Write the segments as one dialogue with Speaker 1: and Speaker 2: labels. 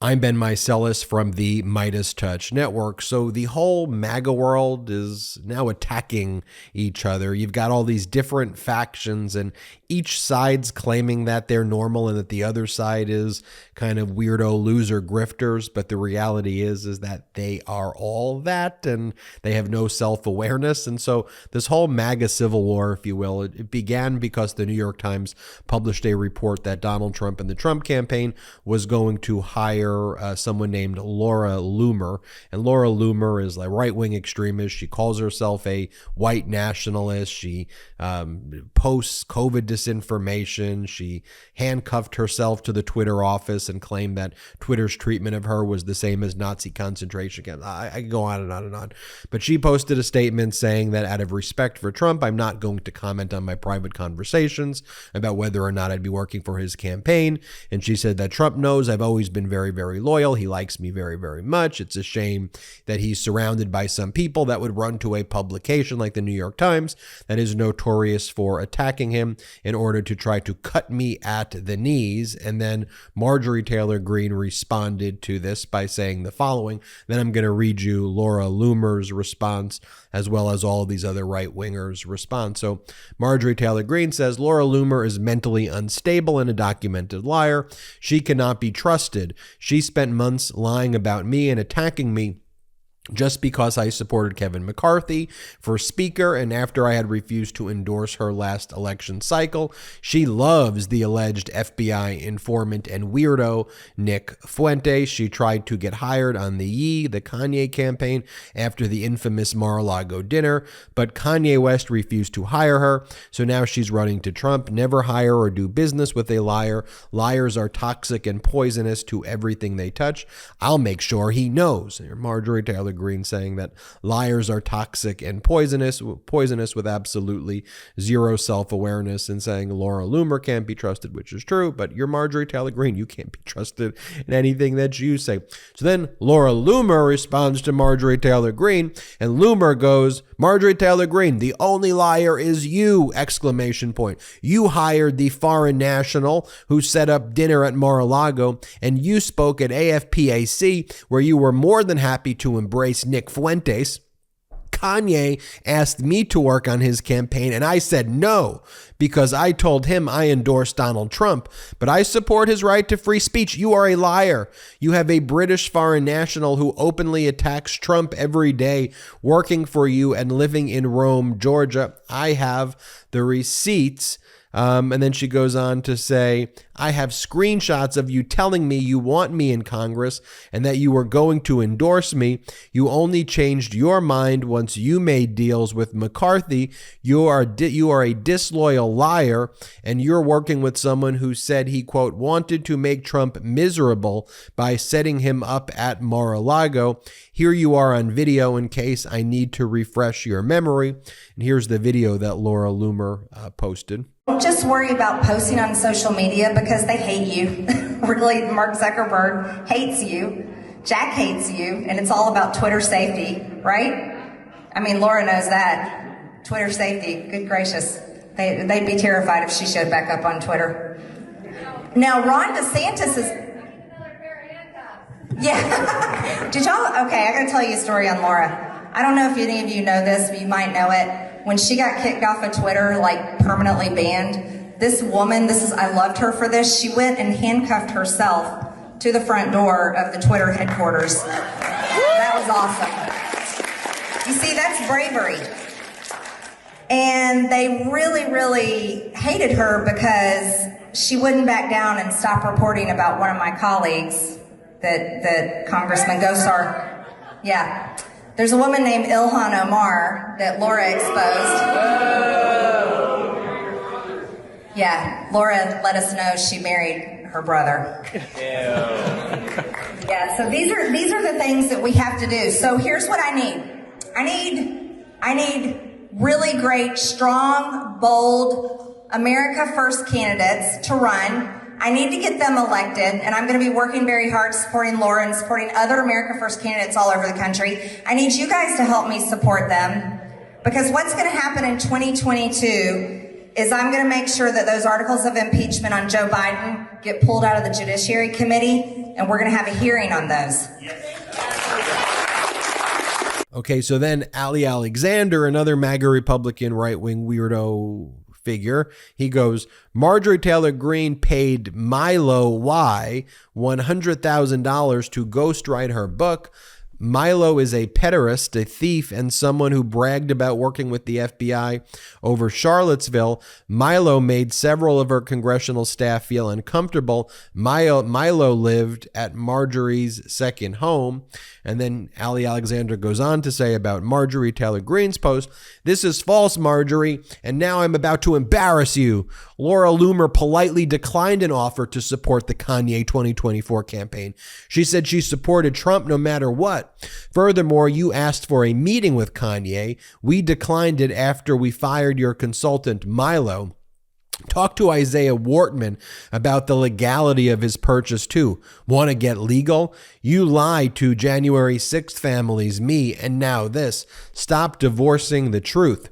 Speaker 1: I'm Ben Meiselas from the MeidasTouch network. So the whole MAGA world is now attacking each other. You've got all these different factions, and each side's claiming that they're normal and that the other side is kind of weirdo loser grifters. But the reality is that they are all that, and they have no self-awareness. And so this whole MAGA civil war, if you will, it began because the New York Times published a report that Donald Trump and the Trump campaign was going to hire someone named Laura Loomer. And Laura Loomer is a right-wing extremist. She calls herself a white nationalist. She posts COVID disinformation. She handcuffed herself to the Twitter office and claimed that Twitter's treatment of her was the same as Nazi concentration camps. I can go on and on and on. But she posted a statement saying that out of respect for Trump, I'm not going to comment on my private conversations about whether or not I'd be working for his campaign. And she said that Trump knows I've always been very, very loyal. He likes me very, very much. It's a shame that he's surrounded by some people that would run to a publication like the New York Times that is notorious for attacking him in order to try to cut me at the knees. And then Marjorie Taylor Greene responded to this by saying the following. Then I'm going to read you Laura Loomer's response as well as all of these other right-wingers' response. So Marjorie Taylor Greene says, Laura Loomer is mentally unstable and a documented liar. She cannot be trusted. She spent months lying about me and attacking me just because I supported Kevin McCarthy for speaker, and after I had refused to endorse her last election cycle. She loves the alleged FBI informant and weirdo Nick Fuentes. She tried to get hired on the Kanye campaign after the infamous Mar-a-Lago dinner, but Kanye West refused to hire her, so now she's running to Trump. Never hire or do business with a liar. Liars are toxic and poisonous to everything they touch. I'll make sure he knows. Marjorie Taylor Greene saying that liars are toxic and poisonous with absolutely zero self-awareness, and saying Laura Loomer can't be trusted, which is true, but you're Marjorie Taylor Greene. You can't be trusted in anything that you say. So then Laura Loomer responds to Marjorie Taylor Greene, and Loomer goes, Marjorie Taylor Greene, the only liar is you! Exclamation point. You hired the foreign national who set up dinner at Mar-a-Lago, and you spoke at AFPAC where you were more than happy to embrace Nick Fuentes. Kanye asked me to work on his campaign, and I said no because I told him I endorse Donald Trump, but I support his right to free speech. You are a liar. You have a British foreign national who openly attacks Trump every day, working for you and living in Rome, Georgia. I have the receipts. And then she goes on to say, I have screenshots of you telling me you want me in Congress and that you were going to endorse me. You only changed your mind once you made deals with McCarthy. You are a disloyal liar, and you're working with someone who said he, quote, wanted to make Trump miserable by setting him up at Mar-a-Lago. Here you are on video in case I need to refresh your memory. And here's the video that Laura Loomer posted.
Speaker 2: Don't just worry about posting on social media because they hate you. Really, Mark Zuckerberg hates you. Jack hates you. And it's all about Twitter safety, right? I mean, Laura knows that. Twitter safety, good gracious. They'd be terrified if she showed back up on Twitter. Now, Ron DeSantis is... Yeah. Did y'all... Okay, I gotta tell you a story on Laura. I don't know if any of you know this, but you might know it. When she got kicked off of Twitter, like permanently banned, this woman, I loved her for this, she went and handcuffed herself to the front door of the Twitter headquarters. That was awesome. You see, that's bravery. And they really, really hated her because she wouldn't back down and stop reporting about one of my colleagues, that Congressman Gosar. Yeah. There's a woman named Ilhan Omar that Laura exposed. Yeah, Laura let us know she married her brother. Yeah, so these are the things that we have to do. So here's what I need. I need really great, strong, bold, America First candidates to run. I need to get them elected, and I'm going to be working very hard supporting Laura and supporting other America First candidates all over the country. I need you guys to help me support them, because what's going to happen in 2022 is I'm going to make sure that those articles of impeachment on Joe Biden get pulled out of the Judiciary Committee, and we're going to have a hearing on those.
Speaker 1: Okay, so then Ali Alexander, another MAGA Republican right-wing weirdo figure, he goes, Marjorie Taylor Greene paid Milo Y $100,000 to ghostwrite her book. Milo is a pederast, a thief, and someone who bragged about working with the FBI over Charlottesville. Milo made several of her congressional staff feel uncomfortable. Milo lived at Marjorie's second home. And then Ali Alexander goes on to say about Marjorie Taylor Greene's post, this is false, Marjorie, and now I'm about to embarrass you. Laura Loomer politely declined an offer to support the Kanye 2024 campaign. She said she supported Trump no matter what. Furthermore, you asked for a meeting with Kanye. We declined it after we fired your consultant, Milo. Talk to Isaiah Wortman about the legality of his purchase too. Want to get legal? You lied to January 6th families, me, and now this. Stop divorcing the truth.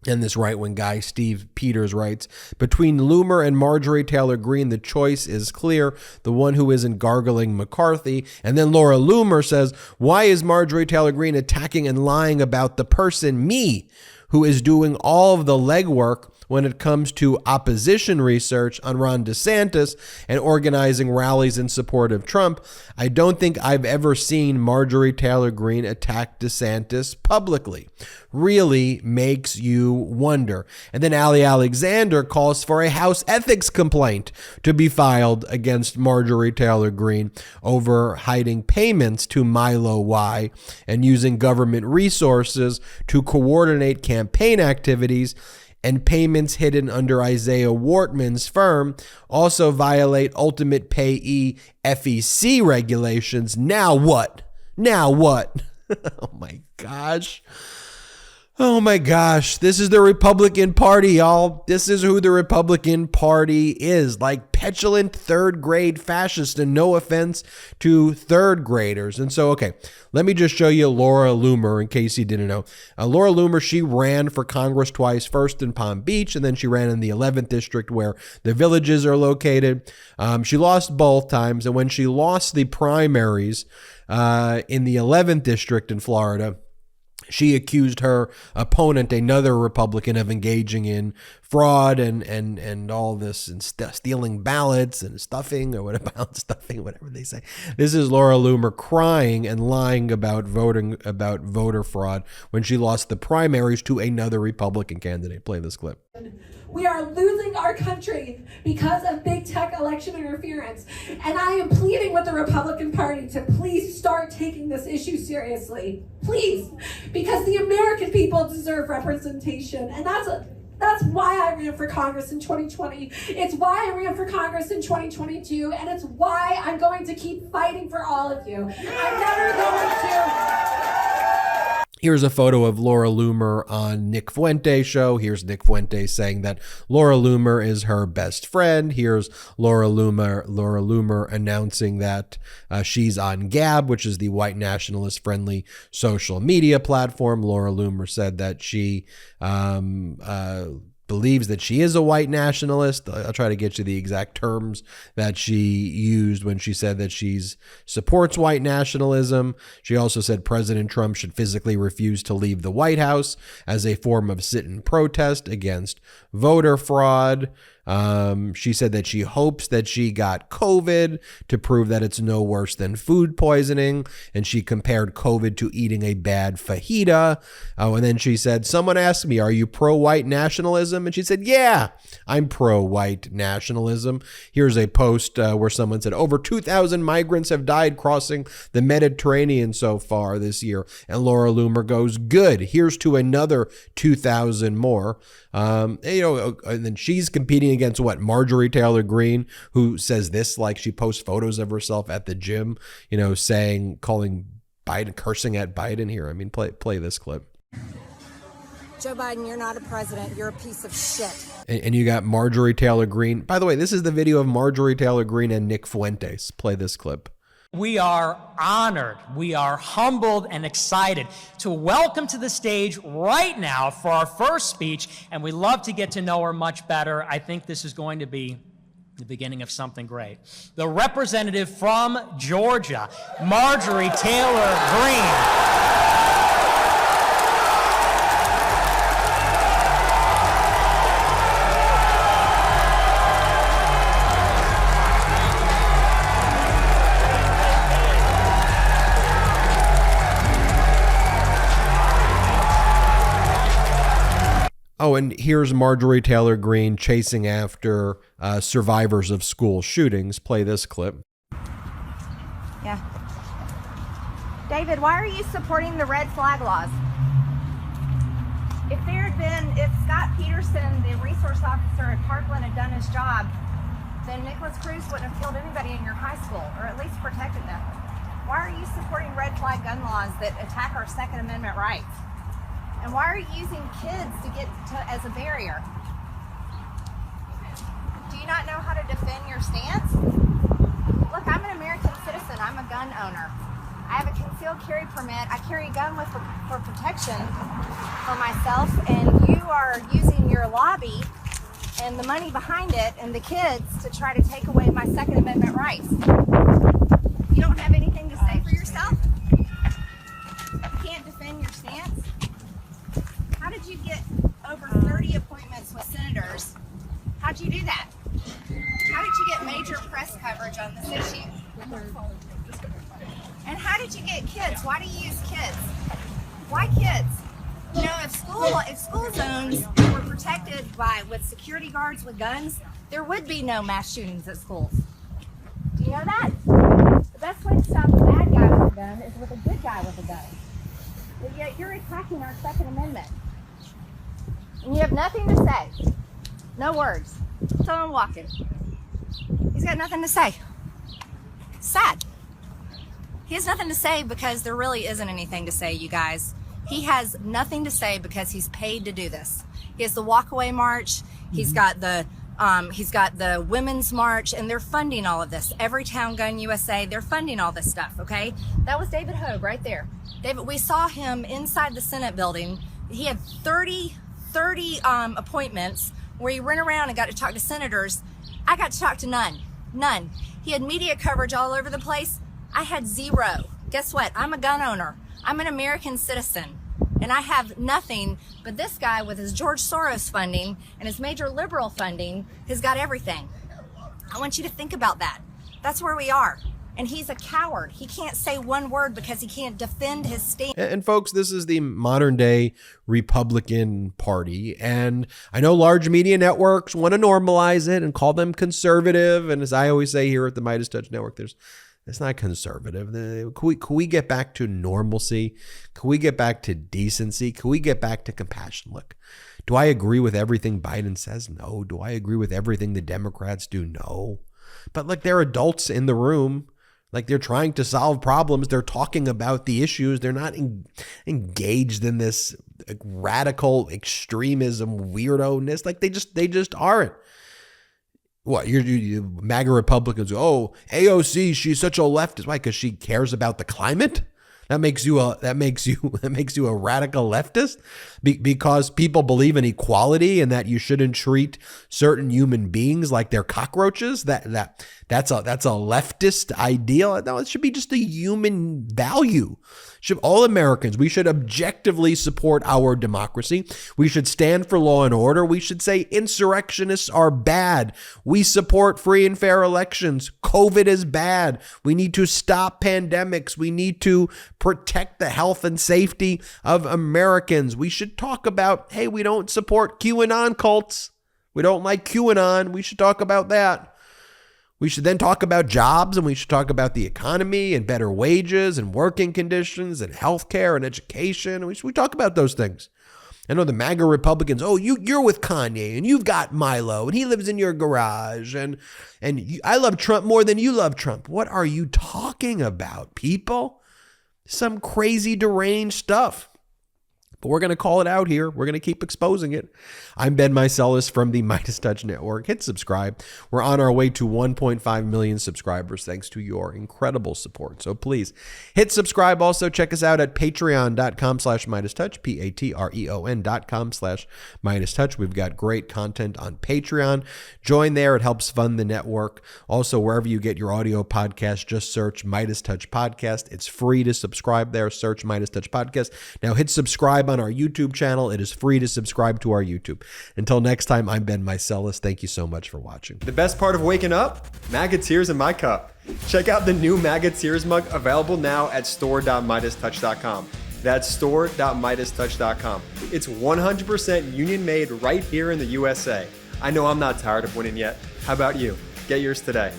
Speaker 1: And this right-wing guy, Steve Peters, writes, between Loomer and Marjorie Taylor Greene, the choice is clear, the one who isn't gargling McCarthy. And then Laura Loomer says, why is Marjorie Taylor Greene attacking and lying about the person, me, who is doing all of the legwork when it comes to opposition research on Ron DeSantis and organizing rallies in support of Trump? I don't think I've ever seen Marjorie Taylor Greene attack DeSantis publicly. Really makes you wonder. And then Ali Alexander calls for a House ethics complaint to be filed against Marjorie Taylor Greene over hiding payments to Milo Y and using government resources to coordinate campaign activities, and payments hidden under Isaiah Wortman's firm also violate ultimate payee FEC regulations. Now what? Now what? Oh my gosh. Oh my gosh, this is the Republican Party, y'all. This is who the Republican Party is, like petulant third grade fascists, and no offense to third graders. And so, okay, let me just show you Laura Loomer in case you didn't know. Laura Loomer, she ran for Congress twice, first in Palm Beach, and then she ran in the 11th district where the villages are located. She lost both times, and when she lost the primaries in the 11th district in Florida, she accused her opponent, another Republican, of engaging in fraud and all this and stealing ballots and stuffing or whatever they say. This is Laura Loomer crying and lying about voter fraud when she lost the primaries to another Republican candidate. Play this clip.
Speaker 3: We are losing our country because of big tech election interference. And I am pleading with the Republican Party to please start taking this issue seriously. Please. Because the American people deserve representation. And that's why I ran for Congress in 2020. It's why I ran for Congress in 2022. And it's why I'm going to keep fighting for all of you. I'm never going to...
Speaker 1: Here's a photo of Laura Loomer on Nick Fuente's show. Here's Nick Fuente saying that Laura Loomer is her best friend. Here's Laura Loomer announcing that she's on Gab, which is the white nationalist friendly social media platform. Laura Loomer said that she believes that she is a white nationalist. I'll try to get you the exact terms that she used when she said that she supports white nationalism. She also said President Trump should physically refuse to leave the White House as a form of sit-in protest against voter fraud. She said that she hopes that she got COVID to prove that it's no worse than food poisoning. And she compared COVID to eating a bad fajita. And then she said, someone asked me, are you pro-white nationalism? And she said, yeah, I'm pro-white nationalism. Here's a post where someone said, over 2,000 migrants have died crossing the Mediterranean so far this year. And Laura Loomer goes, good. Here's to another 2,000 more. And then she's competing against what? Marjorie Taylor Greene, who says this, like she posts photos of herself at the gym, calling Biden, cursing at Biden here. I mean, play this clip.
Speaker 4: Joe Biden, you're not a president. You're a piece of shit.
Speaker 1: And you got Marjorie Taylor Greene. By the way, this is the video of Marjorie Taylor Greene and Nick Fuentes. Play this clip.
Speaker 5: We are honored, we are humbled and excited to welcome to the stage right now for our first speech, and we love to get to know her much better. I think this is going to be the beginning of something great. The representative from Georgia, Marjorie Taylor Greene.
Speaker 1: Oh, and here's Marjorie Taylor Greene chasing after survivors of school shootings. Play this clip.
Speaker 2: Yeah. David, why are you supporting the red flag laws? If Scott Peterson, the resource officer at Parkland, had done his job, then Nicholas Cruz wouldn't have killed anybody in your high school, or at least protected them. Why are you supporting red flag gun laws that attack our Second Amendment rights? And why are you using kids as a barrier? Do you not know how to defend your stance? Look, I'm an American citizen. I'm a gun owner. I have a concealed carry permit. I carry a gun for protection for myself, and you are using your lobby and the money behind it and the kids to try to take away my Second Amendment rights. You don't have anything to say for yourself? You can't defend your stance? How did you get over 30 appointments with senators? How'd you do that? How did you get major press coverage on this issue? And how did you get kids? Why do you use kids? Why kids? You know, if school zones were protected with security guards with guns, there would be no mass shootings at schools. Do you know that? The best way to stop a bad guy with a gun is with a good guy with a gun. But yet you're attacking our Second Amendment. And you have nothing to say. No words. So I'm walking. He's got nothing to say. Sad. He has nothing to say because there really isn't anything to say, you guys. He has nothing to say because he's paid to do this. He has the walkaway march. He's got the women's march, and they're funding all of this. Everytown Gun USA, they're funding all this stuff, okay? That was David Hogue right there. David, we saw him inside the Senate building. He had 30 appointments where he ran around and got to talk to senators. I got to talk to none. He had media coverage all over the place. I had zero. Guess what? I'm a gun owner. I'm an American citizen, and I have nothing, but this guy with his George Soros funding and his major liberal funding has got everything. I want you to think about that. That's where we are. And he's a coward. He can't say one word because he can't defend his stand.
Speaker 1: And folks, this is the modern day Republican Party. And I know large media networks want to normalize it and call them conservative. And as I always say here at the MeidasTouch Network, it's not conservative. Can we get back to normalcy? Can we get back to decency? Can we get back to compassion? Look, do I agree with everything Biden says? No. Do I agree with everything the Democrats do? No. But look, they're adults in the room. Like, they're trying to solve problems. They're talking about the issues. They're not engaged in this radical extremism weirdo-ness. Like, they just aren't. What, you MAGA Republicans, oh, AOC, she's such a leftist. Why? Because she cares about the climate? That makes you a radical leftist because people believe in equality and that you shouldn't treat certain human beings like they're cockroaches. That's a leftist ideal. No, it should be just a human value. All Americans, we should objectively support our democracy. We should stand for law and order. We should say insurrectionists are bad. We support free and fair elections. COVID is bad. We need to stop pandemics. We need to protect the health and safety of Americans. We should talk about, hey, we don't support QAnon cults. We don't like QAnon. We should talk about that. We should then talk about jobs, and we should talk about the economy and better wages and working conditions and healthcare and education. We talk about those things. I know the MAGA Republicans, oh, you're with Kanye and you've got Milo and he lives in your garage and I love Trump more than you love Trump. What are you talking about, people? Some crazy deranged stuff. But we're going to call it out here. We're going to keep exposing it. I'm Ben Meiselas from the MeidasTouch Network. Hit subscribe. We're on our way to 1.5 million subscribers thanks to your incredible support. So please hit subscribe. Also, check us out at patreon.com/MeidasTouch, patreon.com/MeidasTouch. We've got great content on Patreon. Join there. It helps fund the network. Also, wherever you get your audio podcast, just search MeidasTouch Podcast. It's free to subscribe there. Search MeidasTouch Podcast. Now hit subscribe on our YouTube channel. It is free to subscribe to our YouTube. Until next time, I'm Ben Meiselas. Thank you so much for watching.
Speaker 6: The best part of waking up? MAGA tears in my cup. Check out the new MAGA tears mug available now at store.MeidasTouch.com. That's store.MeidasTouch.com. It's 100% union made right here in the USA. I know I'm not tired of winning yet. How about you? Get yours today.